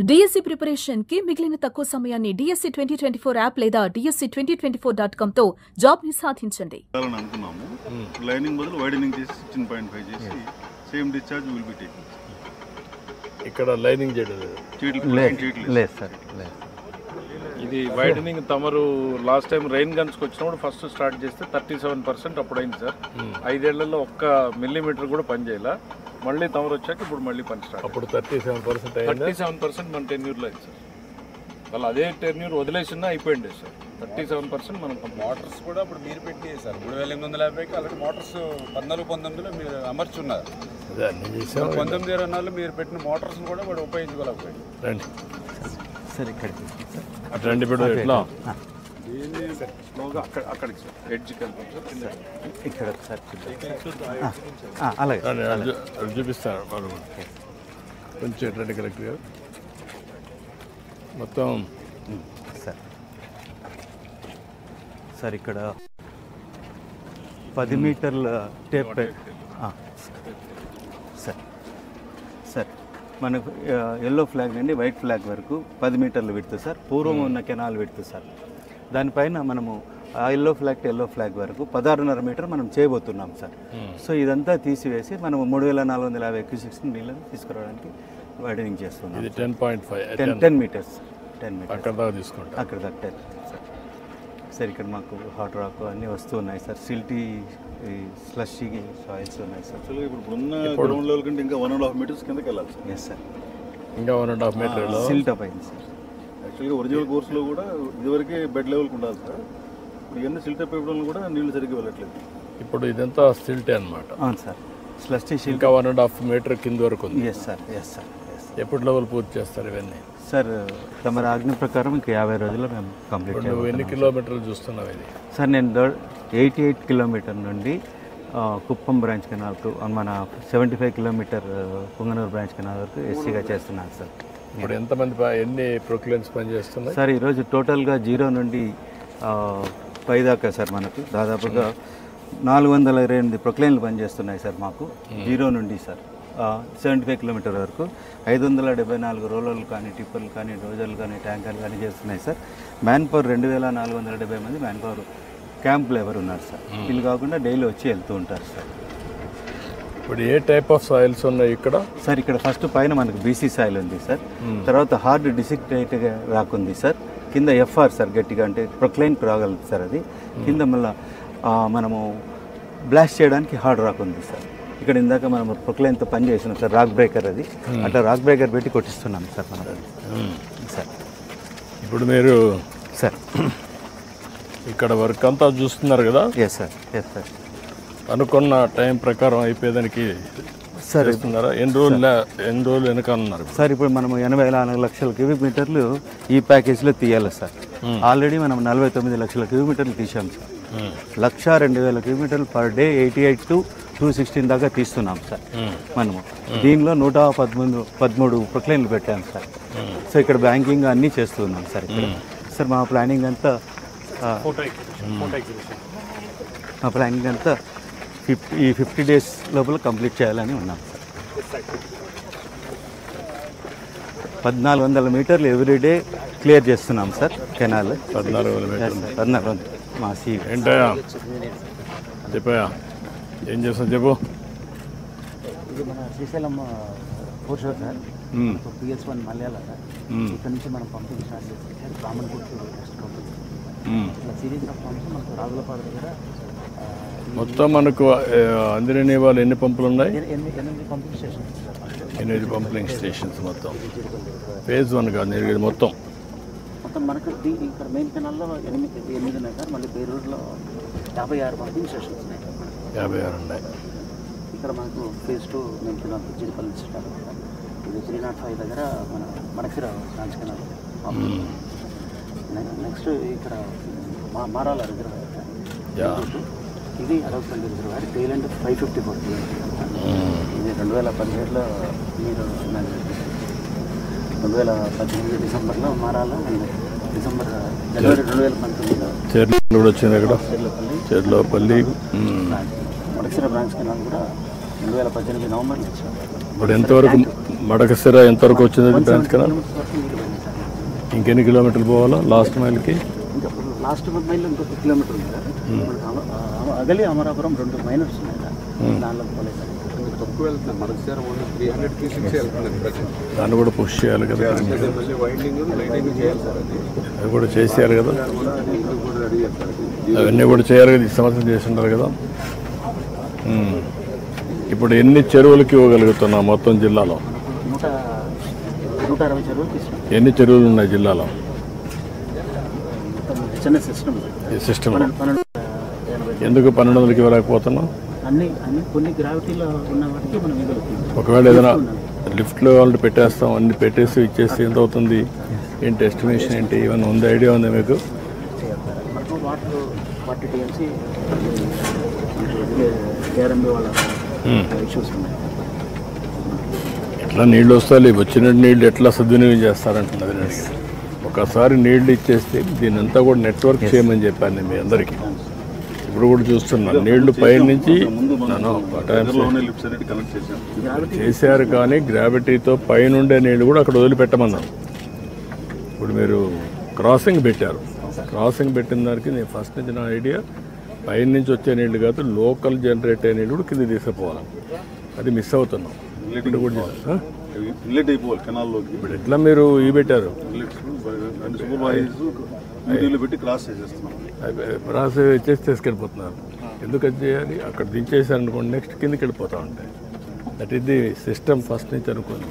DSC preparation కి మిగిలిన తక్కువ సమయాన్ని డిఎస్సి 2024 యాప్ లేదా DSC2024.com తో జాబ్ ని సాధించండి. అనుకున్నాము లైనింగ్ బదులు వైడనింగ్ చేసి 16.5 చేసి same discharge will be taking. ఇక్కడ లైనింగ్ చేయడం లేదు సార్. ఇది వైడనింగ్ తమరు లాస్ట్ టైం రెయిన్ గన్స్కి వచ్చినప్పుడు ఫస్ట్ స్టార్ట్ చేస్తే 37% అప్పుడు అయింది సార్. 5 ఏళ్లలో 1 మిల్లీమీటర్ కూడా పని చేయాల. మళ్ళీ తమరు వచ్చాక ఇప్పుడు మళ్ళీ పని స్టార్ట్. అప్పుడు 37% మన టెన్యూర్లో అయింది సార్. వాళ్ళు అదే టెన్యూర్ వదిలేసినా అయిపోయింది సార్. 37% మనం మోటార్స్ కూడా ఇప్పుడు మీరు పెట్టి సార్ 3850కి అలాంటి మోటార్స్ 14-19లో మీరు అమర్చున్నారు. 19-24 మీరు పెట్టిన మోటార్స్ కూడా వాడు ఉపయోగించుకోలేకపోయింది. రండి సార్ ఇక్కడ అట్లాంటి ఇప్పుడు ఎట్లా అక్కడికి సార్ ఎడ్జ్కి వెళ్తాం సార్. ఇక్కడ సార్ అలాగే చూపిస్తాను వాళ్ళు కొంచెం ఎట్లాంటి కరెక్ట్ గారు మొత్తం సార్. సార్ ఇక్కడ 10 మీటర్ల టేప్ సార్. సార్ మనకు ఎల్లో ఫ్లాగ్ నుండి వైట్ ఫ్లాగ్ వరకు 10 మీటర్లు విడుతు సార్. పూర్వం ఉన్న కెనాల్ విడుతు సార్. దానిపైన మనము ఆ yellow flag to yellow flag వరకు 16.5 మీటర్ మనం చేయబోతున్నాం సార్. సో ఇదంతా తీసివేసి మనం 3450 క్యూసెక్స్ నీళ్ళని తీసుకురావడానికి వైడనింగ్ చేస్తున్నాం. ఇది 10.5 10 మీటర్స్ 10 మీటర్స్ అక్కడ దాకా తీసుకుంటాం. అక్కడ దాకా 10 సార్. సార్ ఇక్కడ మాకు హాట్ రాక్ అన్నీ వస్తున్నాయి సార్. సిల్టీ స్లషీ సాయిల్స్ ఉన్నాయి సార్. యాక్చువల్గా ఇప్పుడు ఉన్న గ్రౌండ్ లెవెల్ కంటే ఇంకా 1.5 మీటర్స్ కిందకి వెళ్ళాలి సార్. Yes sir. ఇంకా 1.5 మీటర్లో సిల్ట్ అప్ అయింది సార్. యాక్చువల్గా ఒరిజినల్ కోర్సులో కూడా ఇదివరకే బెడ్ లెవెల్కి ఉండాలి సార్. ఇప్పుడు ఇవన్నీ సిల్ట్ అప్ ఇవ్వడం కూడా నీళ్లు సరిగ్గా వెళ్ళట్లేదు. ఇప్పుడు ఇదంతా సిల్టే అనమాట. అవును సార్. స్లషీ సిల్ట్ ఇంకా 1.5 మీటర్ కింద వరకు ఉంది. Yes sir. Yes sir. ఎప్పుడు లెవెల్ పూర్తి చేస్తారు ఇవన్నీ సార్? తమ ఆజ్ఞ ప్రకారం ఇంకా 50 రోజుల్లో మేము కంప్లీట్ చేయాలి. నువ్వు ఎన్ని కిలోమీటర్లు చూస్తున్నావు ఇది? సార్ నేను 88 కిలోమీటర్ నుండి కుప్పం బ్రాంచ్ కెనాల్కు మన 75 కిలోమీటర్ పుంగనూరు బ్రాంచ్ కెనాల్ వరకు ఎస్సీగా చేస్తున్నాను సార్. ఇప్పుడు ఎంతమంది ఎన్ని ప్రొక్లైన్స్ పనిచేస్తున్నాయి సార్? ఈరోజు టోటల్గా 0 నుండి పై దాకా సార్ మనకు దాదాపుగా 428 ప్రొక్లైన్లు పనిచేస్తున్నాయి సార్ మాకు. 0 నుండి సార్ 75 కిలోమీటర్ వరకు 574 రోలర్లు కానీ టిప్పర్లు కానీ డోజర్లు కానీ ట్యాంకర్లు కానీ చేస్తున్నాయి సార్. మ్యాన్ పవర్ 2470 మంది మ్యాన్ పవర్ క్యాంప్ లేబర్ ఉన్నారు సార్. వీళ్ళు కాకుండా డైలీ వచ్చి వెళ్తూ ఉంటారు సార్. ఇప్పుడు ఏ టైప్ ఆఫ్ సాయిల్స్ ఉన్నాయి ఇక్కడ? సార్ ఇక్కడ ఫస్ట్ పైన మనకు బీసీ సాయిల్ ఉంది సార్. తర్వాత హార్డ్ డిసిక్టేట్గా రాకుంది సార్. కింద ఎఫ్ఆర్ సార్ గట్టిగా అంటే ప్రొక్లైన్కి రాగలుగుతుంది సార్. అది కింద మళ్ళీ మనము బ్లాస్ట్ చేయడానికి హార్డ్ రాక్ ఉంది సార్. ఇక్కడ ఇందాక మనం ప్రొక్లైన్తో పని చేస్తున్నాం సార్. రాక్ బ్రేకర్ అది అట్లా రాక్ బ్రేకర్ పెట్టి కొట్టిస్తున్నాం సార్ మనం సార్. ఇప్పుడు మీరు సార్ ఇక్కడ వర్క్ అంతా చూస్తున్నారు కదా? Yes sir. Yes sir. అనుకున్న టైం ప్రకారం అయిపోయేదానికి సార్ ఇస్తున్నారా? ఎన్ని రోజులు వెనకాలన్నారు సార్? ఇప్పుడు మనం 84 లక్షల క్యూబిక్ మీటర్లు ఈ ప్యాకేజ్లో తీయాలి సార్. ఆల్రెడీ మనం 49 లక్షల క్యూబిక్ మీటర్లు తీసాం సార్. 102,000 క్యూబిక్ మీటర్లు పర్ డే 88 to 216 దాకా తీస్తున్నాం సార్ మనము. దీనిలో 113 ప్రొక్లైన్లు పెట్టాం సార్. సో ఇక్కడ బ్యాంకింగ్ అన్నీ చేస్తున్నాం సార్ ఇక్కడ. సార్ మా ప్లానింగ్ అంతా 50 డేస్ లోపల కంప్లీట్ చేయాలని ఉన్నాం సార్. 1400 మీటర్లు ఎవ్రీడే క్లియర్ చేస్తున్నాం సార్ కెనాల్. 1400 మా సీ. ఏంటయా చెప్పయా ఏం చేస్తాను చెప్పు. ఇది మన శ్రీశైలం ఫోర్ షోర్ సార్. PS1 మలయాళ సార్. ఇక్కడ నుంచి మనం పంపింగ్ స్టార్ట్ చేస్తాం సార్. కామన్ గుర్తు టెస్ట్ పంపింగ్ ఇట్లా సిరీస్ ఆఫ్ పంప్స్ మనకు రాగులపాడు దగ్గర మొత్తం మనకు అందిరని వాళ్ళు ఎన్ని పంపులు ఉన్నాయి? 8 pumping stations sir. 8 pumping stations మొత్తం. ఫేజ్ 1 కాదు ఇది మొత్తం. మనకు ఇక్కడ మెయిన్ కెనాల్లో 8 ఉన్నాయి సార్. మళ్ళీ బేరూరులో 56 పంపింగ్ స్టేషన్స్ ఉన్నాయి. 56 ఉన్నాయి. ఇక్కడ మనకు phase 2 main canal Jidipalli start sir. ఇది 305 దగ్గర మన మడసిర బ్రాంచ్ కెనాల్. నెక్స్ట్ ఇక్కడ మారాల రిజర్వాయర్ సార్. ఇది అడవుపల్లి రిజర్వాయర్. టైలెండ్ 554 ఇది 2017లో మీరు 2018 డిసెంబర్లో మారాల, జనవరి 2019లో చెర్లు కూడా వచ్చింది. అక్కడ చెర్లోపల్లి మడసిర బ్రాంచ్ కెనాల్ కూడా 2018 నవంబర్లో ఇచ్చారు. ఇప్పుడు ఎంతవరకు మడకసిర ఎంతవరకు వచ్చింది బ్రాంచ్ కెనాల్? ఇంకెన్ని కిలోమీటర్లు పోవాలా లాస్ట్ మైల్కి? ఇంకా లాస్ట్ మైల్ ఇంకొక కిలోమీటర్ ఉంది సార్. అగలి అమరాపురం 2 మైనర్స్ ఉన్నాయి సార్, దానిలో పోలేదు సార్. తక్కువ వెళ్తుంది మడకసిర 300కి 6 వెళ్తుంది. దాన్ని కూడా పుష్ చేయాలి కదా, మళ్ళీ వైండింగ్ లైటింగ్ చేయాలి సార్. అది కూడా చేసేయాలి కదా, అవన్నీ కూడా చేయాలి కదా, ఈ సంవత్సరం చేస్తున్నారు కదా. ఇప్పుడు ఎన్ని చెరువులకి ఇవ్వగలుగుతున్నాం మొత్తం జిల్లాలో? 160 చెరువులు తీసుకున్నాం. ఎన్ని చెరువులు ఉన్నాయి జిల్లాలో? చిన్న సిస్టమ్ ఈ సిస్టంలో ఎందుకు 1200కి ఇవ్వలేకపోతున్నాం? అన్ని కొన్ని గ్రావిటీలో ఉన్న వాటికి మనం ఇవ్వగలుగుతున్నాం. ఒకవేళ ఏదైనా లిఫ్ట్లో వాళ్ళు పెట్టేస్తాం, అన్ని పెట్టేసి ఇచ్చేసి ఎంత అవుతుంది ఏంటి, ఎస్టిమేషన్ ఏంటి, ఏమైనా ఉంది, ఐడియా ఉందా మీకు? వాటర్ 40 టీఎంసీ కేఆర్ఎంబీ వాళ్ళ ఇష్యూస్ ఉన్నాయి. ఎట్లా నీళ్ళు వస్తాయి, వచ్చిన నీళ్ళు ఎట్లా సద్వినియోగం చేస్తారంటున్నది. ఒకసారి నీళ్లు ఇచ్చేస్తే దీని అంతా కూడా నెట్వర్క్ చేయమని చెప్పాను నేను మీ అందరికీ. ఇప్పుడు కూడా చూస్తున్నాను నీళ్లు పైన నుంచి చేశారు, కానీ గ్రావిటీతో పైనుండే నీళ్లు కూడా అక్కడ వదిలిపెట్టమన్నారు. ఇప్పుడు మీరు క్రాసింగ్ పెట్టారు, క్రాసింగ్ పెట్టిన దానికి నేను ఫస్ట్ నుంచి నా ఐడియా పైన నుంచి వచ్చే నీళ్లు కాదు, లోకల్ జనరేట్ అయ్యే నీళ్ళు కూడా కింద తీసుకుపోవాలి. అది మిస్ అవుతున్నాం. ఇన్లెట్ అయిపోవాలి కెనాల్లోకి. ఇప్పుడు ఎట్లా మీరు ఈ పెట్టారు, పెట్టి క్రాస్ చేసేస్తున్నాం, క్రాస్ చేసి తీసుకెళ్ళిపోతున్నారు. ఎందుకు అది చేయాలి? అక్కడ దించేసారు అనుకోండి, నెక్స్ట్ కిందకి వెళ్ళిపోతూ ఉంటాయి. That is the system first నుంచి అనుకోండి.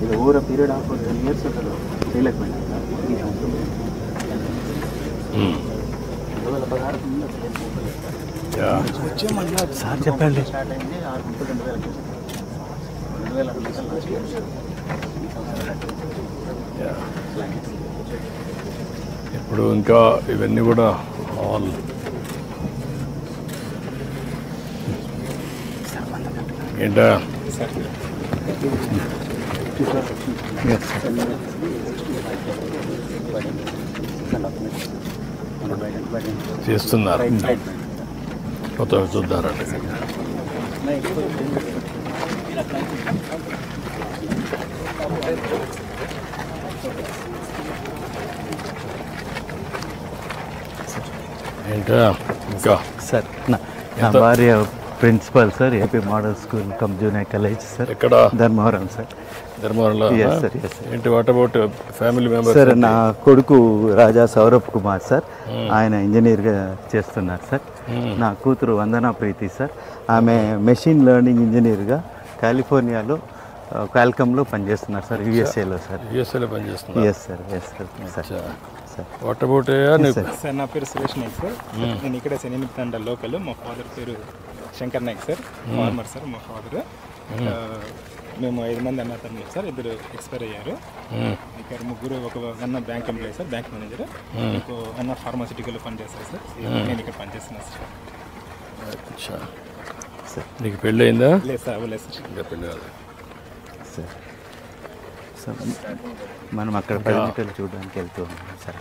ఇది over a period of 10 years అసలు చేయలేకపోయినా ఈ సంవత్సరం 2016 సార్ చెప్పండి స్టార్ట్ అయింది 2000 ఇప్పుడు ఇంకా ఇవన్నీ కూడా ఆల్ ఏంటా చేస్తున్నారు, మొత్తం చూద్దారండి. ఏంటా ఇంకా సార్ నా భార్య principal sir, AP model school cum junior college sir, ఎక్కడ? ధర్మవరం సార్. ధర్మవరంలో ఏంటి, what about family members? Sir నా కొడుకు రాజా సౌరభ్ కుమార్ సార్, ఆయన ఇంజనీర్గా చేస్తున్నారు సార్. నా కూతురు వందనా ప్రీతి సార్, ఆమె మెషిన్ లెర్నింగ్ ఇంజనీర్గా కాలిఫోర్నియాలో క్వాల్కమ్లో పనిచేస్తున్నారు సార్, యూఎస్ఏలో సార్. యూఎస్ఏలో పనిచేస్తున్నారు? Yes sir, yes sir. What about sir? నా పేరు సురేష్ నాయక్ సార్, నేను ఇక్కడ శనిమిత్తండ లోకల్. మా ఫాదర్ పేరు Shankar Naik sir, farmer sir మా ఫాదర్. మేము 5 మంది అన్న తమ్ముడు సార్, 2 ఎక్స్పైర్ అయ్యారు. ఇక్కడ 3, ఒక అన్న bank employee sir, bank manager, ఇంకో అన్న ఫార్మాసిటికల్లో పనిచేస్తారు సార్. నేను ఇక్కడ పనిచేస్తున్నాను సార్. నీకు పెళ్ళి అయిందా? లేదు సార్, అవ్వలేదు సార్. ఇంకా పెళ్ళి కాదు సార్. మనం అక్కడ 10 మీటర్లు చూడడానికి వెళ్తూ ఉన్నాం సార్.